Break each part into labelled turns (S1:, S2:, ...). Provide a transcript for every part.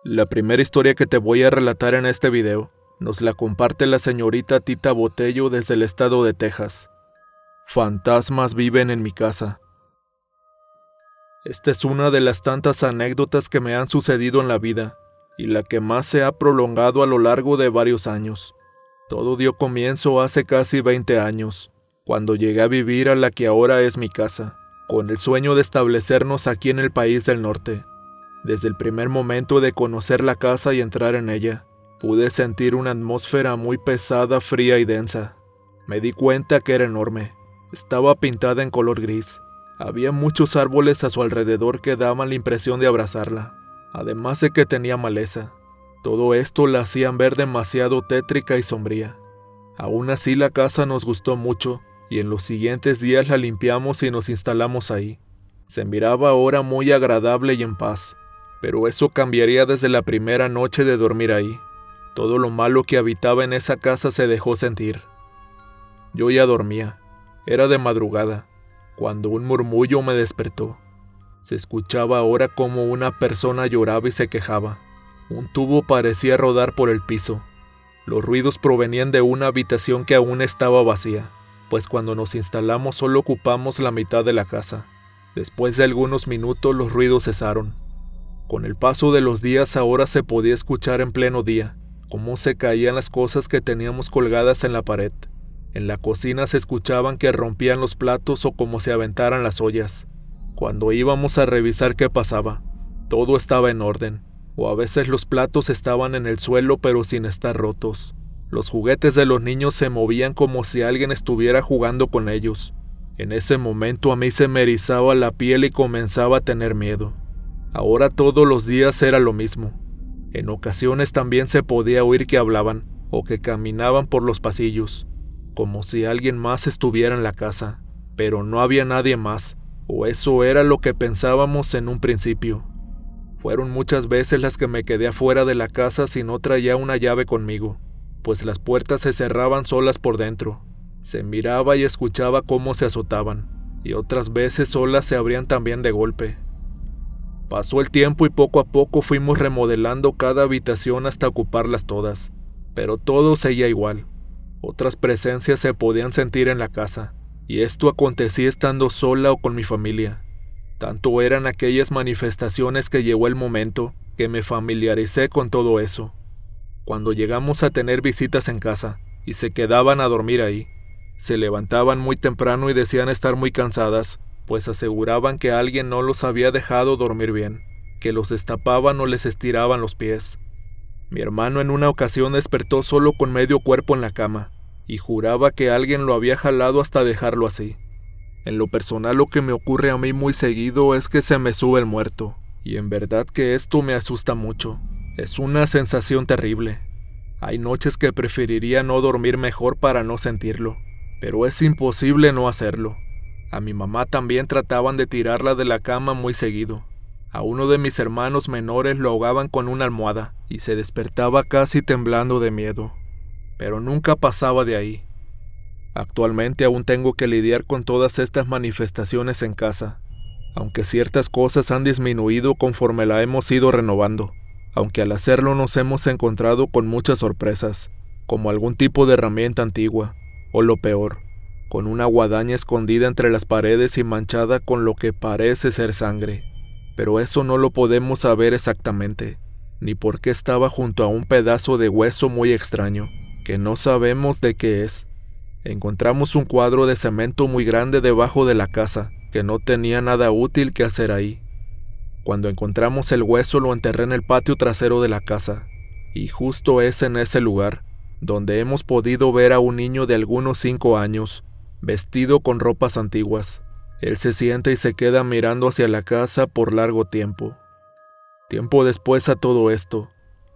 S1: La primera historia que te voy a relatar en este video nos la comparte la señorita Tita Botello desde el estado de Texas. Fantasmas viven en mi casa. Esta es una de las tantas anécdotas que me han sucedido en la vida y la que más se ha prolongado a lo largo de varios años. Todo dio comienzo hace casi 20 años, cuando llegué a vivir a la que ahora es mi casa, con el sueño de establecernos aquí en el país del norte. Desde el primer momento de conocer la casa y entrar en ella, pude sentir una atmósfera muy pesada, fría y densa. Me di cuenta que era enorme. Estaba pintada en color gris. Había muchos árboles a su alrededor que daban la impresión de abrazarla, además de que tenía maleza. Todo esto la hacían ver demasiado tétrica y sombría. Aún así la casa nos gustó mucho y en los siguientes días la limpiamos y nos instalamos ahí. Se miraba ahora muy agradable y en paz, pero eso cambiaría desde la primera noche de dormir ahí. Todo lo malo que habitaba en esa casa se dejó sentir. Yo ya dormía. Era de madrugada, cuando un murmullo me despertó. Se escuchaba ahora como una persona lloraba y se quejaba. Un tubo parecía rodar por el piso. Los ruidos provenían de una habitación que aún estaba vacía, pues cuando nos instalamos solo ocupamos la mitad de la casa. Después de algunos minutos los ruidos cesaron. Con el paso de los días ahora se podía escuchar en pleno día cómo se caían las cosas que teníamos colgadas en la pared. En la cocina se escuchaban que rompían los platos o como se aventaran las ollas. Cuando íbamos a revisar qué pasaba, todo estaba en orden, o a veces los platos estaban en el suelo pero sin estar rotos. Los juguetes de los niños se movían como si alguien estuviera jugando con ellos. En ese momento a mí se me erizaba la piel y comenzaba a tener miedo. Ahora todos los días era lo mismo. En ocasiones también se podía oír que hablaban o que caminaban por los pasillos, como si alguien más estuviera en la casa, pero no había nadie más, o eso era lo que pensábamos en un principio. Fueron muchas veces las que me quedé afuera de la casa si no traía una llave conmigo, pues las puertas se cerraban solas por dentro. Se miraba y escuchaba cómo se azotaban, y otras veces solas se abrían también de golpe. Pasó el tiempo y poco a poco fuimos remodelando cada habitación hasta ocuparlas todas, pero todo seguía igual. Otras presencias se podían sentir en la casa, y esto acontecía estando sola o con mi familia. Tanto eran aquellas manifestaciones que llegó el momento que me familiaricé con todo eso. Cuando llegamos a tener visitas en casa, y se quedaban a dormir ahí, se levantaban muy temprano y decían estar muy cansadas, pues aseguraban que alguien no los había dejado dormir bien, que los destapaban o les estiraban los pies. Mi hermano en una ocasión despertó solo con medio cuerpo en la cama, y juraba que alguien lo había jalado hasta dejarlo así. En lo personal lo que me ocurre a mí muy seguido es que se me sube el muerto, y en verdad que esto me asusta mucho. Es una sensación terrible. Hay noches que preferiría no dormir mejor para no sentirlo, pero es imposible no hacerlo. A mi mamá también trataban de tirarla de la cama muy seguido. A uno de mis hermanos menores lo ahogaban con una almohada y se despertaba casi temblando de miedo, pero nunca pasaba de ahí. Actualmente aún tengo que lidiar con todas estas manifestaciones en casa, aunque ciertas cosas han disminuido conforme la hemos ido renovando, aunque al hacerlo nos hemos encontrado con muchas sorpresas, como algún tipo de herramienta antigua, o lo peor, con una guadaña escondida entre las paredes y manchada con lo que parece ser sangre. Pero eso no lo podemos saber exactamente, ni por qué estaba junto a un pedazo de hueso muy extraño, que no sabemos de qué es. Encontramos un cuadro de cemento muy grande debajo de la casa, que no tenía nada útil que hacer ahí. Cuando encontramos el hueso lo enterré en el patio trasero de la casa, y justo es en ese lugar donde hemos podido ver a un niño de algunos 5 años, vestido con ropas antiguas. Él se sienta y se queda mirando hacia la casa por largo tiempo. Tiempo después a todo esto,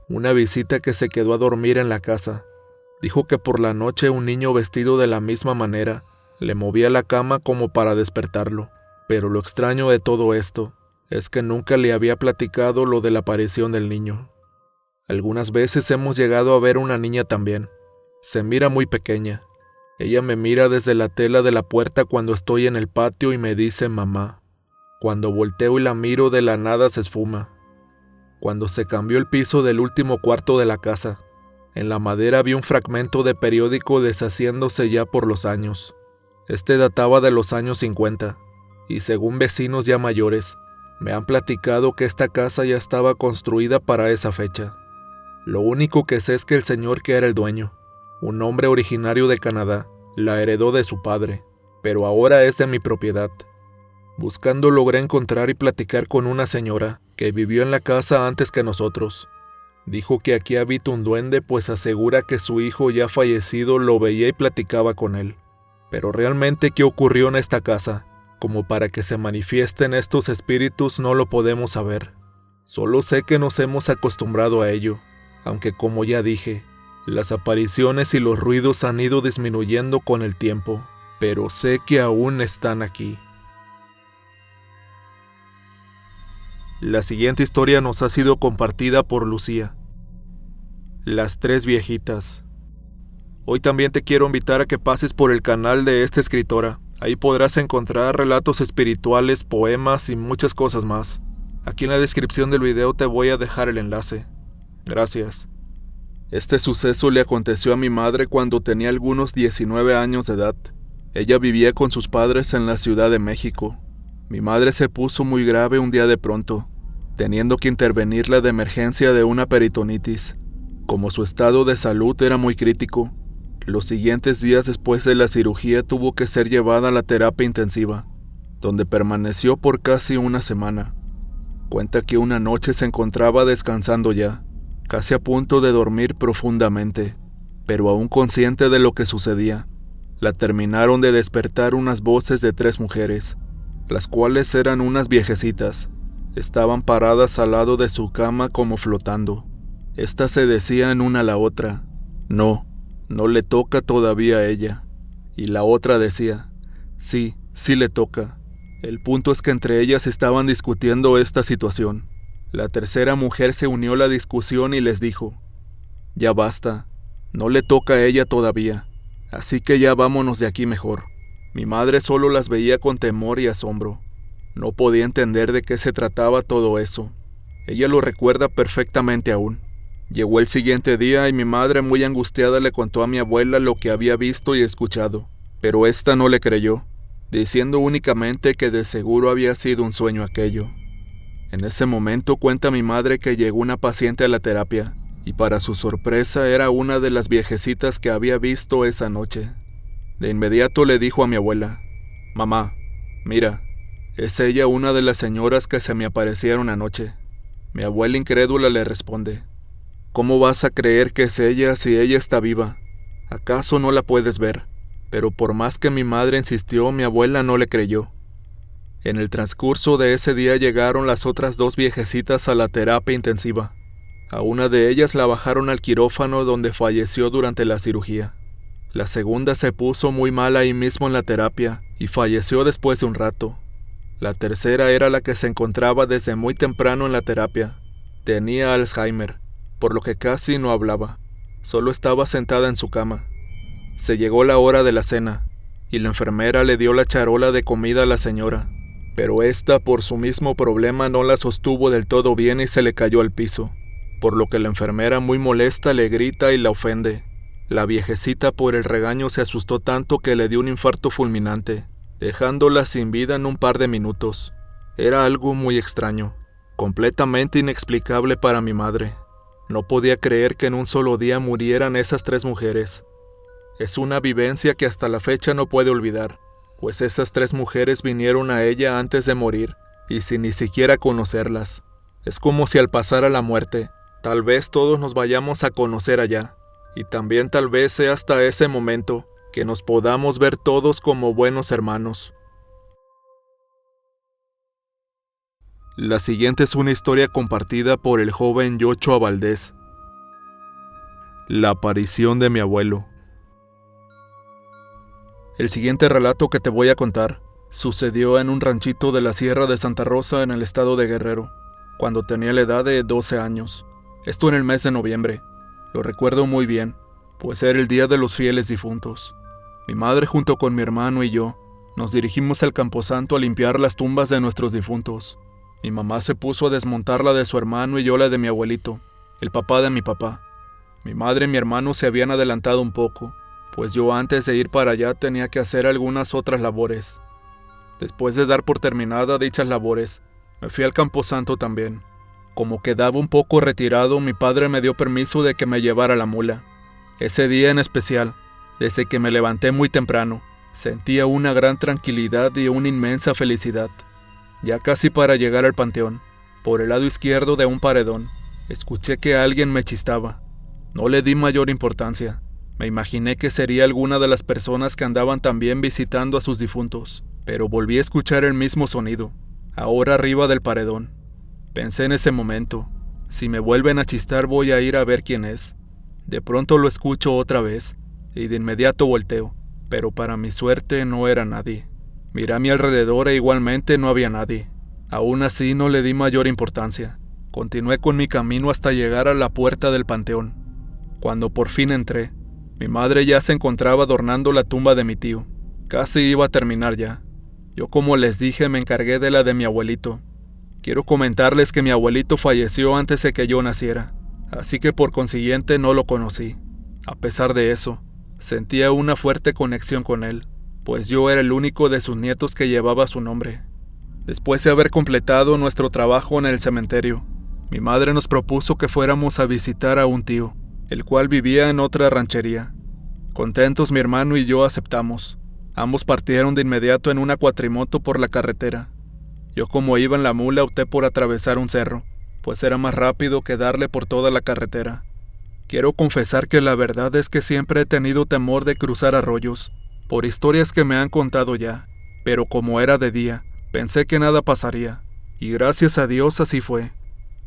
S1: una visita que se quedó a dormir en la casa, dijo que por la noche un niño vestido de la misma manera le movía la cama como para despertarlo, pero lo extraño de todo esto es que nunca le había platicado lo de la aparición del niño. Algunas veces hemos llegado a ver una niña también. Se mira muy pequeña. Ella me mira desde la tela de la puerta cuando estoy en el patio y me dice mamá. Cuando volteo y la miro de la nada se esfuma. cuando se cambió el piso del último cuarto de la casa. En la madera vi un fragmento de periódico deshaciéndose ya por los años. Este databa de los años 50, y según vecinos ya mayores, me han platicado que esta casa ya estaba construida para esa fecha. Lo único que sé es que el señor que era el dueño, un hombre originario de Canadá, la heredó de su padre, pero ahora es de mi propiedad. Buscando logré encontrar y platicar con una señora que vivió en la casa antes que nosotros. Dijo que aquí habita un duende, pues asegura que su hijo ya fallecido lo veía y platicaba con él. Pero realmente qué ocurrió en esta casa, como para que se manifiesten estos espíritus, no lo podemos saber. Solo sé que nos hemos acostumbrado a ello, aunque como ya dije, las apariciones y los ruidos han ido disminuyendo con el tiempo, pero sé que aún están aquí. La siguiente historia nos ha sido compartida por Lucía. Las tres viejitas. Hoy también te quiero invitar a que pases por el canal de esta escritora. Ahí podrás encontrar relatos espirituales, poemas y muchas cosas más. Aquí en la descripción del video te voy a dejar el enlace. Gracias. Este suceso le aconteció a mi madre cuando tenía algunos 19 años de edad. Ella vivía con sus padres en la Ciudad de México. Mi madre se puso muy grave un día de pronto, teniendo que intervenirla de emergencia de una peritonitis. Como su estado de salud era muy crítico, los siguientes días después de la cirugía tuvo que ser llevada a la terapia intensiva, donde permaneció por casi una semana. Cuenta que una noche se encontraba descansando ya, casi a punto de dormir profundamente, pero aún consciente de lo que sucedía. La terminaron de despertar unas voces de tres mujeres, las cuales eran unas viejecitas. Estaban paradas al lado de su cama como flotando. Estas se decían una a la otra: no le toca todavía a ella. Y la otra decía: sí le toca. El punto es que entre ellas estaban discutiendo esta situación. La tercera mujer se unió a la discusión y les dijo: ya basta, no le toca a ella todavía, así que ya vámonos de aquí mejor. Mi madre solo las veía con temor y asombro. No podía entender de qué se trataba todo eso. Ella lo recuerda perfectamente aún. Llegó el siguiente día y mi madre, muy angustiada, le contó a mi abuela lo que había visto y escuchado, pero ésta no le creyó, diciendo únicamente que de seguro había sido un sueño aquello. En ese momento cuenta mi madre que llegó una paciente a la terapia, y para su sorpresa era una de las viejecitas que había visto esa noche. De inmediato le dijo a mi abuela: mamá, mira, es ella una de las señoras que se me aparecieron anoche. Mi abuela incrédula le responde: ¿cómo vas a creer que es ella si ella está viva? ¿Acaso no la puedes ver? Pero por más que mi madre insistió, mi abuela no le creyó. En el transcurso de ese día llegaron las otras dos viejecitas a la terapia intensiva. A una de ellas la bajaron al quirófano donde falleció durante la cirugía. La segunda se puso muy mal ahí mismo en la terapia y falleció después de un rato. La tercera era la que se encontraba desde muy temprano en la terapia. Tenía Alzheimer, por lo que casi no hablaba. Solo estaba sentada en su cama. Se llegó la hora de la cena, y la enfermera le dio la charola de comida a la señora, pero ésta por su mismo problema no la sostuvo del todo bien y se le cayó al piso, por lo que la enfermera, muy molesta, le grita y la ofende. La viejecita por el regaño se asustó tanto que le dio un infarto fulminante, dejándola sin vida en un par de minutos. Era algo muy extraño, completamente inexplicable para mi madre. No podía creer que en un solo día murieran esas tres mujeres. Es una vivencia que hasta la fecha no puede olvidar, pues esas tres mujeres vinieron a ella antes de morir, y sin ni siquiera conocerlas. Es como si al pasar a la muerte, tal vez todos nos vayamos a conocer allá. Y también tal vez sea hasta ese momento que nos podamos ver todos como buenos hermanos. La siguiente es una historia compartida por el joven Yochoa Valdés. La aparición de mi abuelo. El siguiente relato que te voy a contar sucedió en un ranchito de la Sierra de Santa Rosa en el estado de Guerrero, cuando tenía la edad de 12 años. Esto en el mes de noviembre. Lo recuerdo muy bien, pues era el día de los fieles difuntos. Mi madre junto con mi hermano y yo nos dirigimos al camposanto a limpiar las tumbas de nuestros difuntos. Mi mamá se puso a desmontar la de su hermano y yo la de mi abuelito, el papá de mi papá. Mi madre y mi hermano se habían adelantado un poco, pues yo antes de ir para allá tenía que hacer algunas otras labores. Después de dar por terminada dichas labores, me fui al camposanto también. Como quedaba un poco retirado, mi padre me dio permiso de que me llevara la mula. Ese día en especial, desde que me levanté muy temprano, sentía una gran tranquilidad y una inmensa felicidad. Ya casi para llegar al panteón, por el lado izquierdo de un paredón, escuché que alguien me chistaba. No le di mayor importancia. Me imaginé que sería alguna de las personas que andaban también visitando a sus difuntos, pero volví a escuchar el mismo sonido, ahora arriba del paredón. Pensé en ese momento, si me vuelven a chistar voy a ir a ver quién es. De pronto lo escucho otra vez, y de inmediato volteo, pero para mi suerte no era nadie. Miré a mi alrededor e igualmente no había nadie. Aún así no le di mayor importancia. Continué con mi camino hasta llegar a la puerta del panteón. Cuando por fin entré, mi madre ya se encontraba adornando la tumba de mi tío. Casi iba a terminar ya. Yo, como les dije, me encargué de la de mi abuelito. Quiero comentarles que mi abuelito falleció antes de que yo naciera, así que por consiguiente no lo conocí. A pesar de eso, sentía una fuerte conexión con él, pues yo era el único de sus nietos que llevaba su nombre. Después de haber completado nuestro trabajo en el cementerio, mi madre nos propuso que fuéramos a visitar a un tío, el cual vivía en otra ranchería. Contentos, mi hermano y yo aceptamos. Ambos partieron de inmediato en una cuatrimoto por la carretera. Yo, como iba en la mula, opté por atravesar un cerro, pues era más rápido que darle por toda la carretera. Quiero confesar que la verdad es que siempre he tenido temor de cruzar arroyos, por historias que me han contado ya, pero como era de día, pensé que nada pasaría, y gracias a Dios así fue.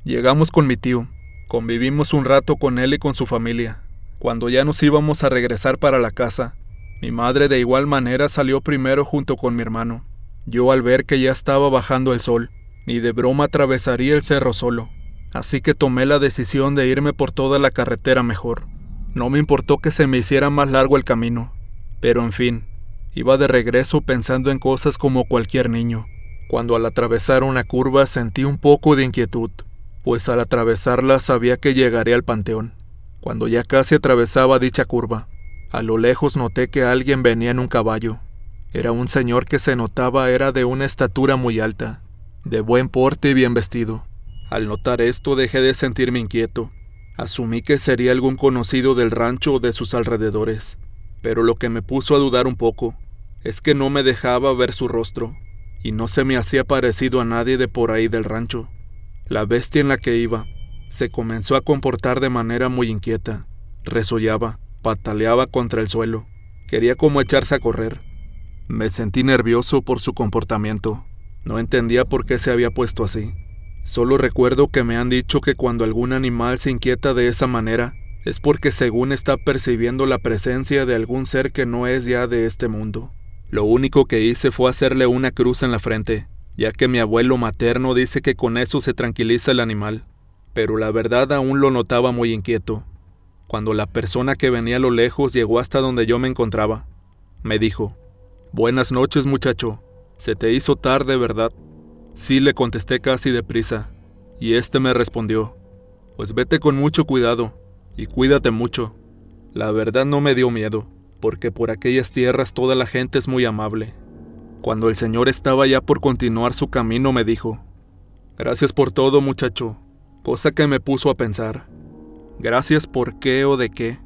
S1: Llegamos con mi tío, convivimos un rato con él y con su familia. Cuando ya nos íbamos a regresar para la casa, mi madre de igual manera salió primero junto con mi hermano. Yo, al ver que ya estaba bajando el sol, ni de broma atravesaría el cerro solo, así que tomé la decisión de irme por toda la carretera mejor. No me importó que se me hiciera más largo el camino, pero en fin, iba de regreso pensando en cosas como cualquier niño. Cuando al atravesar una curva sentí un poco de inquietud, pues al atravesarla sabía que llegaría al panteón. Cuando ya casi atravesaba dicha curva, a lo lejos noté que alguien venía en un caballo. Era un señor que se notaba era de una estatura muy alta, de buen porte y bien vestido. Al notar esto dejé de sentirme inquieto. Asumí que sería algún conocido del rancho o de sus alrededores, pero lo que me puso a dudar un poco es que no me dejaba ver su rostro, y no se me hacía parecido a nadie de por ahí del rancho. La bestia en la que iba se comenzó a comportar de manera muy inquieta. Resollaba, pataleaba contra el suelo, quería como echarse a correr. Me sentí nervioso por su comportamiento. No entendía por qué se había puesto así. Solo recuerdo que me han dicho que cuando algún animal se inquieta de esa manera, es porque según está percibiendo la presencia de algún ser que no es ya de este mundo. Lo único que hice fue hacerle una cruz en la frente, ya que mi abuelo materno dice que con eso se tranquiliza el animal, pero la verdad aún lo notaba muy inquieto. Cuando la persona que venía a lo lejos llegó hasta donde yo me encontraba, me dijo: «Buenas noches, muchacho. Se te hizo tarde, ¿verdad?». Sí, le contesté casi deprisa, y me respondió: «Pues vete con mucho cuidado, y cuídate mucho». La verdad no me dio miedo, porque por aquellas tierras toda la gente es muy amable. Cuando el señor estaba ya por continuar su camino me dijo: «Gracias por todo, muchacho», cosa que me puso a pensar. ¿Gracias por qué o de qué?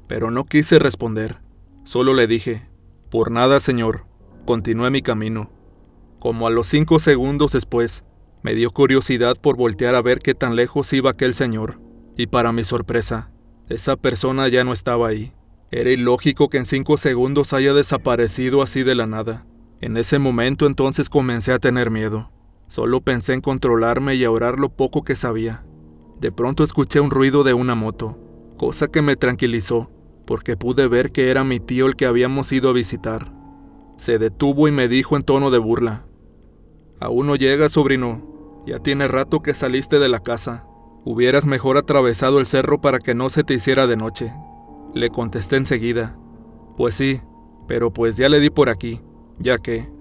S1: Pero no quise responder. Solo le dije: «Por nada, señor». Continué mi camino. Como a los 5 segundos después, me dio curiosidad por voltear a ver qué tan lejos iba aquel señor, y para mi sorpresa, esa persona ya no estaba ahí. Era ilógico que en 5 segundos haya desaparecido así de la nada. En ese momento entonces comencé a tener miedo. Solo pensé en controlarme y a orar lo poco que sabía. De pronto escuché un ruido de una moto, cosa que me tranquilizó, porque pude ver que era mi tío el que habíamos ido a visitar. Se detuvo y me dijo en tono de burla: «Aún no llegas, sobrino. Ya tiene rato que saliste de la casa. Hubieras mejor atravesado el cerro para que no se te hiciera de noche». Le contesté enseguida: «Pues sí, pero pues ya le di por aquí, ya que».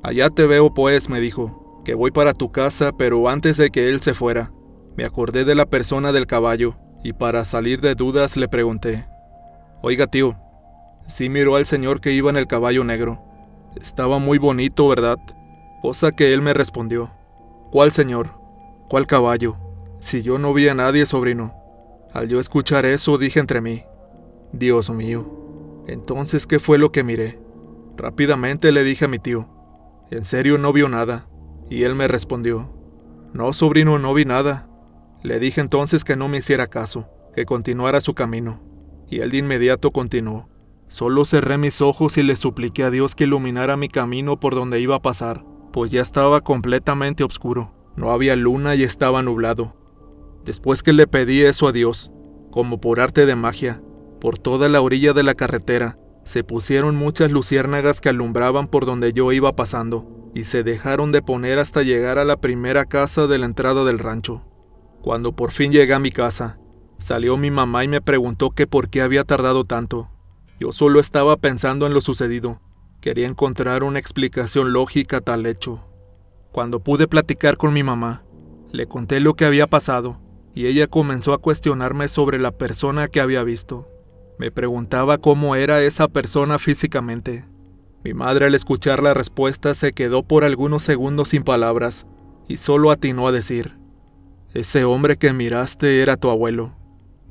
S1: «Allá te veo pues», me dijo. que voy para tu casa, pero antes de que él se fuera, me acordé de la persona del caballo, y para salir de dudas le pregunté: Oiga, tío, ¿sí miró al señor que iba en el caballo negro? Estaba muy bonito, ¿verdad? Cosa que él me respondió: ¿Cuál señor? ¿Cuál caballo? Si yo no vi a nadie, sobrino. Al yo escuchar eso, dije entre mí: Dios mío, entonces, ¿qué fue lo que miré? Rápidamente le dije a mi tío: ¿En serio no vio nada? Y él me respondió: No, sobrino, no vi nada. Le dije entonces que no me hiciera caso, que continuara su camino, y él de inmediato continuó. Solo cerré mis ojos y le supliqué a Dios que iluminara mi camino por donde iba a pasar, pues ya estaba completamente oscuro, no había luna y estaba nublado. Después que le pedí eso a Dios, como por arte de magia, por toda la orilla de la carretera, se pusieron muchas luciérnagas que alumbraban por donde yo iba pasando, y se dejaron de poner hasta llegar a la primera casa de la entrada del rancho. Cuando por fin llegué a mi casa, salió mi mamá y me preguntó que por qué había tardado tanto. Yo solo estaba pensando en lo sucedido. Quería encontrar una explicación lógica a tal hecho. Cuando pude platicar con mi mamá, le conté lo que había pasado, y ella comenzó a cuestionarme sobre la persona que había visto. Me preguntaba cómo era esa persona físicamente. Mi madre, al escuchar la respuesta, se quedó por algunos segundos sin palabras, y solo atinó a decir: Ese hombre que miraste era tu abuelo.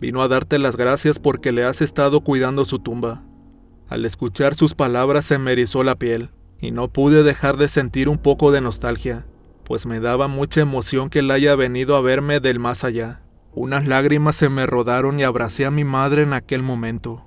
S1: Vino a darte las gracias porque le has estado cuidando su tumba. Al escuchar sus palabras se me erizó la piel, y no pude dejar de sentir un poco de nostalgia, pues me daba mucha emoción que él haya venido a verme del más allá. Unas lágrimas se me rodaron y abracé a mi madre en aquel momento.